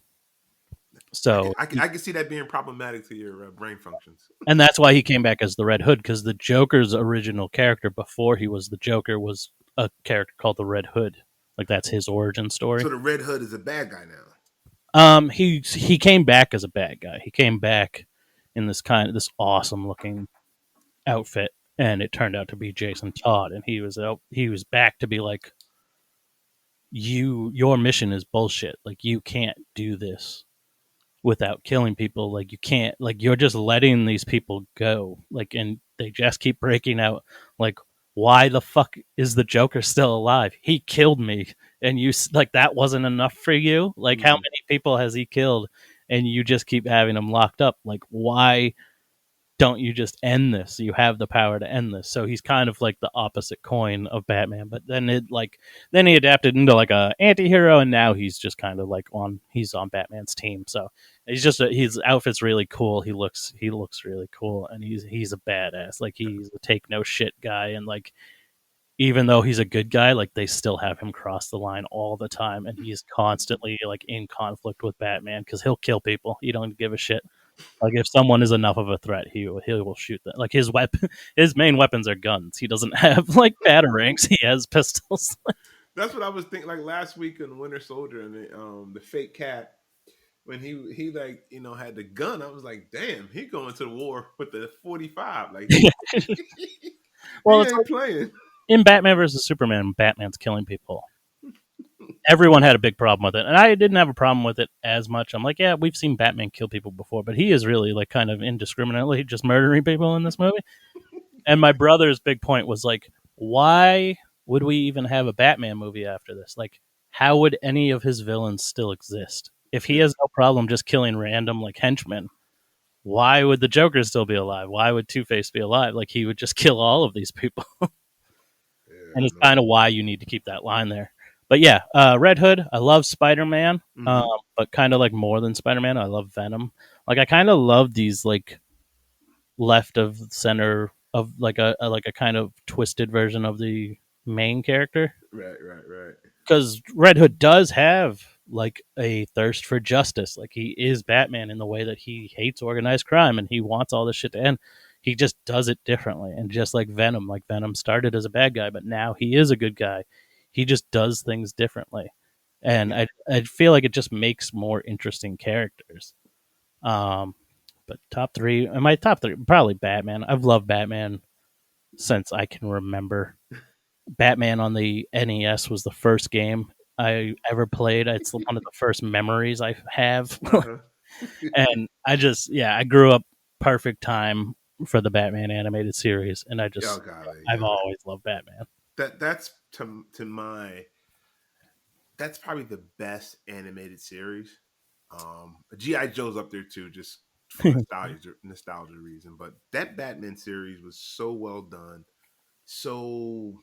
So I can see that being problematic to your brain functions. and that's why he came back as the Red Hood, because the Joker's original character before he was the Joker was a character called the Red Hood. Like that's his origin So story. the Red Hood is a bad guy now. He came back as a bad guy. He came back in this awesome looking outfit, and it turned out to be Jason Todd, and he was back to be like, your mission is bullshit. Like you can't do this without killing people. Like you can't, like you're just letting these people go. Like, and they just keep breaking out. Like, why the fuck is the Joker still alive? He killed me, and like that wasn't enough for you. Like, how Hmm. many people has he killed, and you just keep having him locked up? Like, why don't you just end this? You have the power to end this. So he's kind of like the opposite coin of Batman. But then he adapted into like a anti-hero, and now he's just kind of like he's on Batman's team. So his outfit's really cool. He looks really cool, and he's a badass. Like he's a take no shit guy, and like even though he's a good guy, like they still have him cross the line all the time, and he's constantly like in conflict with Batman because he'll kill people. He don't give a shit. Like if someone is enough of a threat, he will shoot them. Like his weapon, his main weapons are guns. He doesn't have like batarangs. He has pistols. That's what I was thinking. Like last week in Winter Soldier and the fake cat when he like had the gun. I was like, damn, he going to the war with the 45. Like he Well, he it's ain't like playing. in Batman versus Superman, Batman's killing people. Everyone had a big problem with it, and I didn't have a problem with it as much. I'm like, yeah, we've seen Batman kill people before, but he is really like kind of indiscriminately just murdering people in this movie. And my brother's big point was like, why would we even have a Batman movie after this? Like, how would any of his villains still exist? If he Yeah, has no problem just killing random like henchmen, why would the Joker still be alive? Why would Two Face be alive? Like he would just kill all of these people. yeah, And it's no. kind of why you need to keep that line there. But yeah, Red Hood. I love Spider Man, Hmm. but kind of like more than Spider Man. I love Venom. Like I kind of love these like left of center of like a kind of twisted version of the main character, Right, right, right. because Red Hood does have like a thirst for justice. Like he is Batman in the way that he hates organized crime and he wants all this shit to end. He just does it differently, and just like Venom started as a bad guy, but now he is a good guy. He just does things differently, and Yeah. I feel like it just makes more interesting characters. Um, but top three, my top three, probably Batman. I've loved Batman since I can remember. Batman on the NES was the first game I ever played. It's one of the first memories I have. Uh-huh. And I grew up perfect time for the Batman animated series. And Oh golly, I've yeah. always loved Batman. That's to my that's probably the best animated series. GI Joe's up there too, just for nostalgia reason. But that Batman series was so well done. So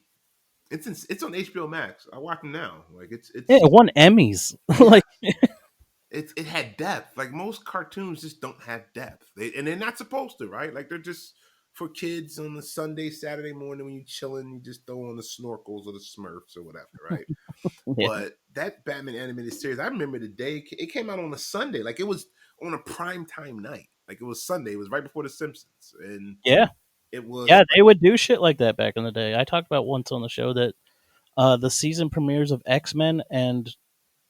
it's on HBO Max. I watch them now. Like Yeah, it's it won Emmys. yeah. Like, It had depth. Like most cartoons just don't have depth. And they're not supposed to, right? Like they're just for kids on the Sunday, Saturday morning when you're chilling, you just throw on the snorkels or the Smurfs or whatever, right? yeah, But that Batman animated series, I remember the day it came out on a Sunday. Like it was on a prime time night. Like it was Sunday. It was right before The Simpsons, and yeah, it was yeah. They would do shit like that back in the day. I talked about once on the show that the season premieres of X-Men and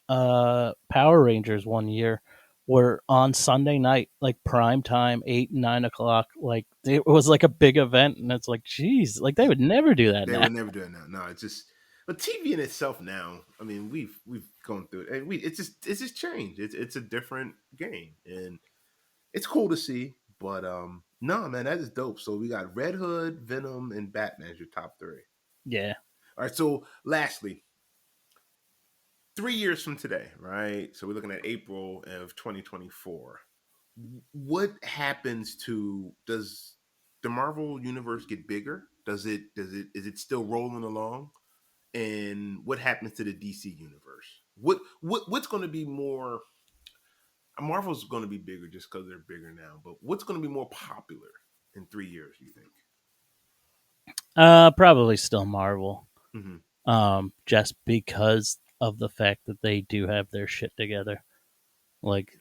Power Rangers one year were on Sunday night, like prime time, 8, 9 o'clock. Like it was like a big event, and it's like, geez, like they would never do that they now. would never do it now. No, it's just but TV in itself now. I mean, we've gone through it, and it's just changed. It's a different game, and it's cool to see. But no, man, that is dope. So we got Red Hood, Venom, and Batman as your top three. Yeah. All right. So lastly, 3 years from today, right? So we're looking at April of 2024. What happens to does the Marvel universe get bigger? Does it is it still rolling along? And what happens to the DC universe? What's going to be more? Marvel's going to be bigger just because they're bigger now. But what's going to be more popular in 3 years? You think? Probably still Marvel. Hmm. Just because of the fact that they do have their shit together. Like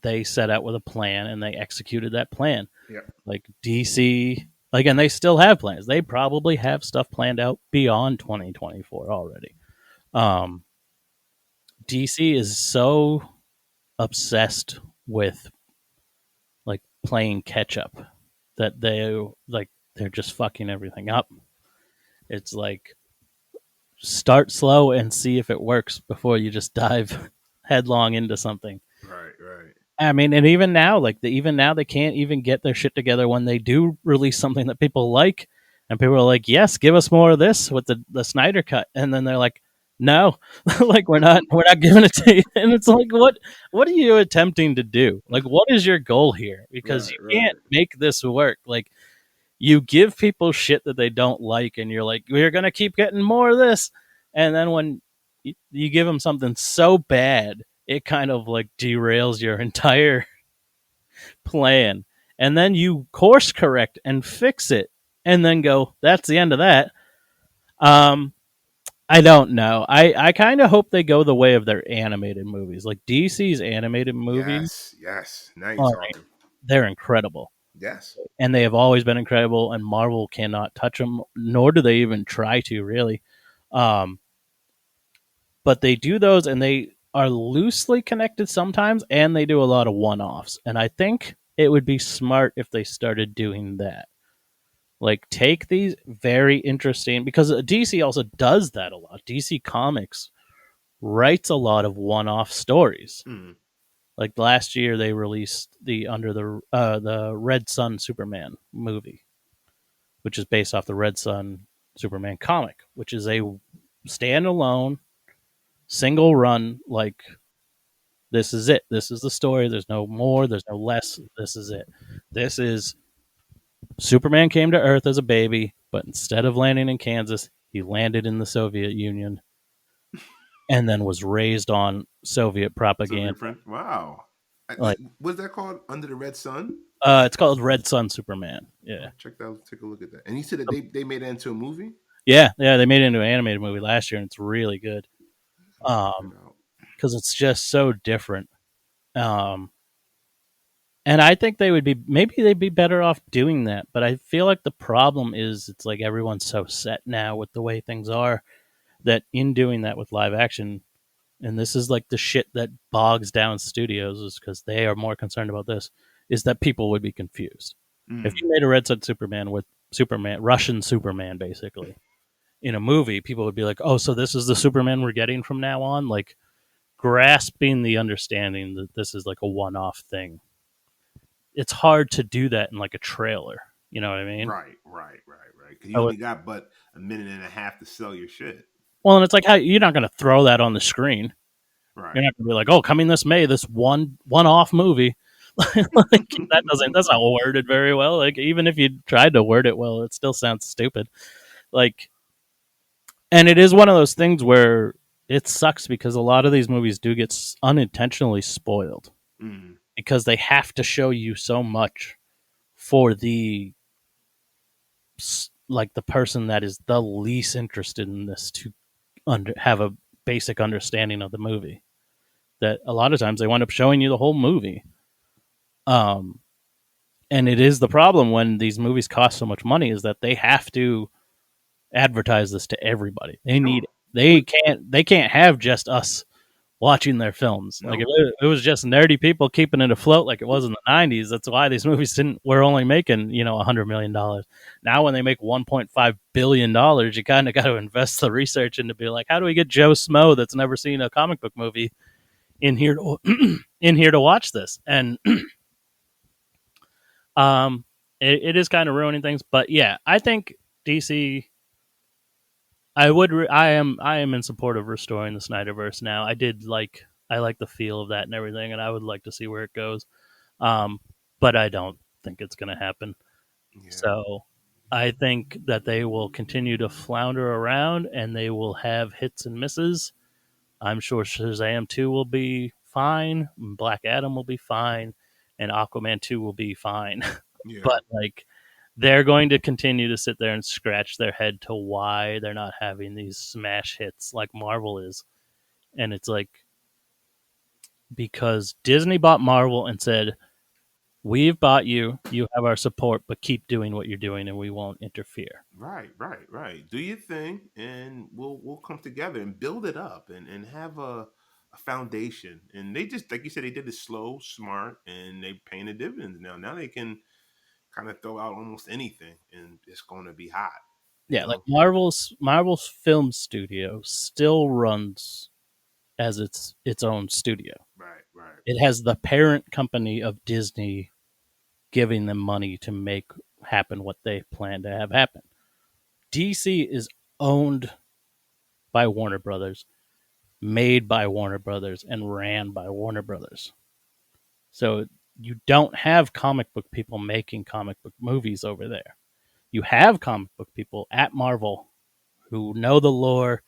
they set out with a plan and they executed that plan. Yeah. Like DC, like, and they still have plans. They probably have stuff planned out beyond 2024 already. Um, DC is so obsessed with like playing catch up that they're just fucking everything up. It's like start slow and see if it works before you just dive headlong into something. Right. Right. I mean, and even now, like even now, they can't even get their shit together when they do release something that people like, and people are like, "Yes, give us more of this with the Snyder cut," and then they're like, "No, like we're not giving it to you." And it's like, what are you attempting to do? Like, what is your goal here? Because Right, you can't right. make this work. Like, you give people shit that they don't like, and you're like, "We're gonna keep getting more of this," and then when you give them something so bad, it kind of like derails your entire plan, and then you course correct and fix it, and then go, that's the end of that. um I don't know. I kind of hope they go the way of their animated movies. Like DC's animated movies Yes, yes. Now you're are talking. they're incredible, Yes. and they have always been incredible, and Marvel cannot touch them, nor do they even try to really. um but they do those, and they are loosely connected sometimes, and they do a lot of one-offs, and I think it would be smart if they started doing that. Like, take these very interesting, because DC also does that a lot. DC Comics writes a lot of one-off stories. Mm. Like last year, they released the Red Sun Superman movie, which is based off the Red Sun Superman comic, which is a standalone single run. Like, this is it. This is the story. There's no more. There's no less. This is it. This is Superman came to Earth as a baby, but instead of landing in Kansas, he landed in the Soviet Union and then was raised on Soviet Sylvia propaganda. Prince. Wow. Like, What's that called? Under the Red Sun? it's called Red Sun Superman. I'll Yeah, check that out. Take a look at that. And you said that they made that into a movie? yeah. They made it into an animated movie last year, and it's really good. Check that out. Because it's just so different. Um, and I think they'd be better off doing that. But I feel like the problem is it's like everyone's so set now with the way things are that in doing that with live action, and this is like the shit that bogs down studios, is because they are more concerned about this, is that people would be confused. If Mm. you made a Red Sun Superman with Superman, Russian Superman, basically, in a movie, people would be like, oh, so this is the Superman we're getting from now on? Like, grasping the understanding that this is like a one off thing. It's hard to do that in like a trailer. You know what I mean? Right, right, right, right. Because you Oh, only got but a minute and a half to sell your shit. well, and it's like, how you're not going to throw that on the screen. You're Right. not going to be like, oh, coming this May, this one off movie. Like, that's not worded very well. Like, even if you tried to word it well, it still sounds stupid. Like, and it is one of those things where it sucks because a lot of these movies do get unintentionally spoiled Mm. because they have to show you so much for the like the person that is the least interested in this to have a basic understanding of the movie. That a lot of times they wind up showing you the whole movie. Um, and it is the problem when these movies cost so much money, is that they have to advertise this to everybody. They need Sure. it. They can't have just us watching their films. Like, if Nope. it was just nerdy people keeping it afloat like it was in the '90s, that's why these movies didn't were only making $100 million. Now when they make $1.5 billion, you kind of got to invest the research into be like, how do we get Joe Smo that's never seen a comic book movie in here to in here to watch this? And um, it is kind of ruining things. But yeah, I think DC. I am in support of restoring the Snyderverse now. I like the feel of that and everything, and I would like to see where it goes. Um, but I don't think it's going to happen. Yeah. So I think that they will continue to flounder around, and they will have hits and misses. I'm sure Shazam 2 will be fine, Black Adam will be fine, and Aquaman 2 will be fine. Yeah. But like, they're going to continue to sit there and scratch their head to why they're not having these smash hits like Marvel is. And it's like, because Disney bought Marvel and said, we've bought you, you have our support, but keep doing what you're doing and we won't interfere. Right, right, right. Do your thing, and we'll come together and build it up, and have a foundation. And they just, like you said, they did it slow, smart, and they paying the dividends now. Now they can kind of throw out almost anything, and it's going to be hot. You Yeah, like know. Marvel's film studio still runs as its own studio. Right, Right. It has the parent company of Disney giving them money to make happen what they plan to have happen. DC is owned by Warner Brothers, made by Warner Brothers, and ran by Warner Brothers. So you don't have comic book people making comic book movies over there. You have comic book people at Marvel who know the lore,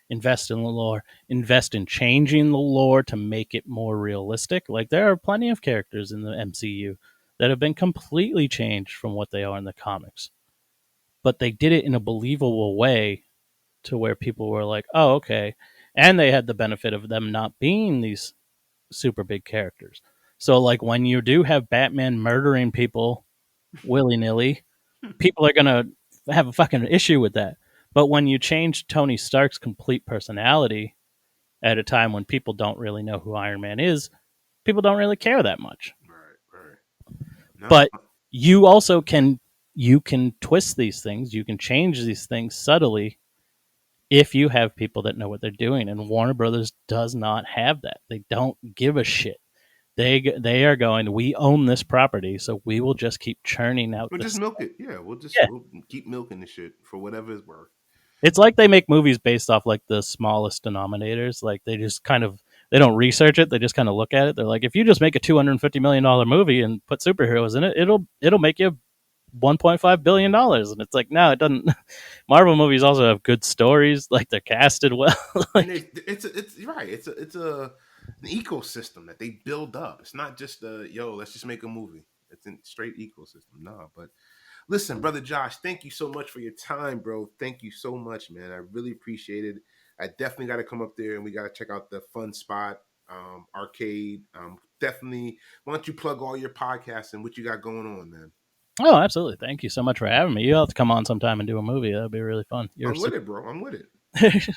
invest in the lore, invest in changing the lore to make it more realistic. Like there are plenty of characters in the MCU that have been completely changed from what they are in the comics, but they did it in a believable way to where people were like, "Oh, okay." And they had the benefit of them not being these super big characters. So like when you do have Batman murdering people willy-nilly, people are going to have a fucking issue with that. But when you change Tony Stark's complete personality at a time when people don't really know who Iron Man is, people don't really care that much. Right. Right. No. But you also can twist these things, you can change these things subtly if you have people that know what they're doing, and Warner Brothers does not have that. They don't give a shit. They are going, we own this property, so we will just keep churning out We'll just this. milk it. Yeah, Yeah, we'll keep milking the shit for whatever it's worth. it's like they make movies based off like the smallest denominators. Like they just kind of they don't research it. They just kind of look at it. They're like, if you just make a $250 million movie and put superheroes in it, it'll make you $1.5 billion. And it's like, no, it doesn't. Marvel movies also have good stories. Like they're casted well. And Like it's right. It's a an ecosystem that they build up. It's not just yo, let's just make a movie. It's a straight ecosystem. No, but listen, brother Josh, thank you so much for your time, bro. Thank you so much, man. I really appreciate it. I definitely got to come up there and we got to check out the fun spot arcade. Definitely. Why don't you plug all your podcasts and what you got going on, man? oh, absolutely. Thank you so much for having me. You'll have to come on sometime and do a movie. That'd be really fun. You're I'm with super. it, bro. I'm with it.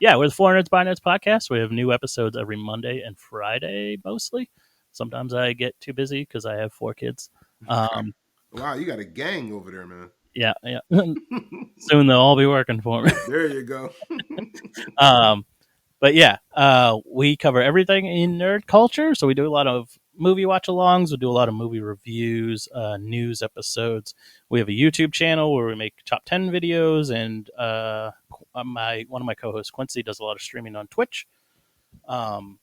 Yeah, we're the Four Nerds by Nerds podcast. We have new episodes every Monday and Friday mostly. Sometimes I get too busy because I have four kids. Um, Wow, you got a gang over there, man. yeah, yeah. Soon they'll all be working for me. There you go. um, but yeah, we cover everything in nerd culture. So we do a lot of movie watch alongs. We do a lot of movie reviews, news episodes. We have a YouTube channel where we make top 10 videos, and my one of my co-hosts Quincy does a lot of streaming on Twitch. Um,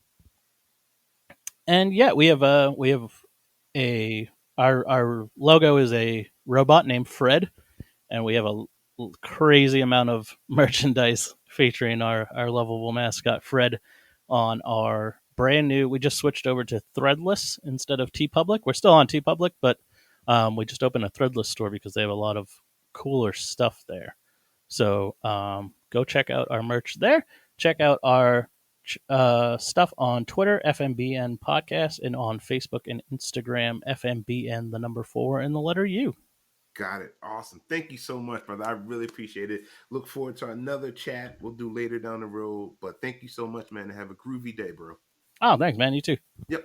and yeah, we have a our logo is a robot named Fred, and we have a crazy amount of merchandise featuring our lovable mascot Fred on our brand new. We just switched over to Threadless instead of TeePublic. We're still on TeePublic, but we just opened a Threadless store because they have a lot of cooler stuff there. So go check out our merch there. Check out our stuff on Twitter, FMBN Podcast, and on Facebook and Instagram, FMBN, the number 4 and the letter U. Got it. Awesome. Thank you so much, brother. I really appreciate it. Look forward to another chat we'll do later down the road. But thank you so much, man. And have a groovy day, bro. Oh, thanks, man. You too. Yep.